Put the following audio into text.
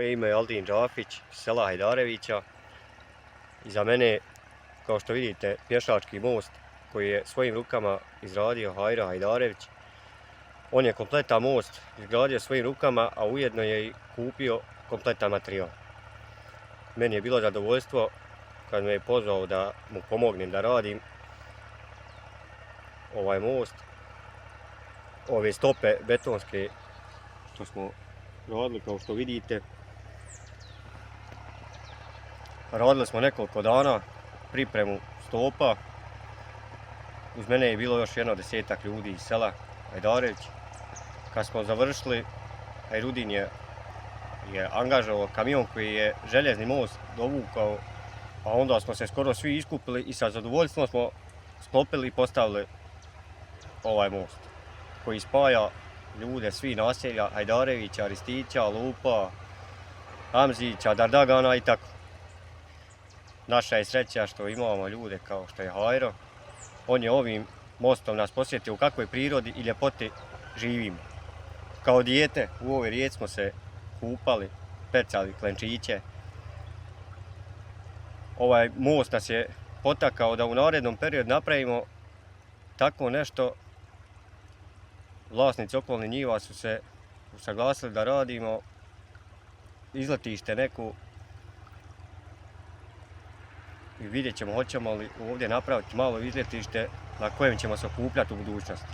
Moje ime je Aldin Džafić, iz sela Hajdarevića. Iza mene, kao što vidite, pješački most koji je svojim rukama izradio Hajra Hajdarević. On je kompletan most izgradio svojim rukama, a ujedno je i kupio kompletan materijal. Meni je bilo zadovoljstvo kad me je pozvao da mu pomognem da radim ovaj most. Ove stope betonske što smo radili, kao što vidite. Radili smo nekoliko dana pripremu stopa. Uz mene je bilo još jedno 10-ak ljudi iz sela Hajdarević. Kad smo završili, Hajrudin je angažovao kamion koji je željezni most dovukao, a onda smo se skoro svi iskupili i sa zadovoljstvom smo sklopili i postavili ovaj most koji spaja ljude svih naselja Hajdarevića, Ristića, Lupa, Hamzića, Dardagana i tako. Naša je sreća što imamo ljude kao što je Hajro. On je ovim mostom nas posjetio u kakvoj prirodi i ljepoti živimo. Kao dijete u ovoj rijeci smo se kupali, pecali klenčiće. Ovaj most nas je potakao da u narednom periodu napravimo tako nešto. Vlasnici okolnih njiva su se usaglasili da radimo izletište neku i vidjet ćemo hoćemo li ovdje napraviti malo izletište na kojem ćemo se okupljati u budućnosti.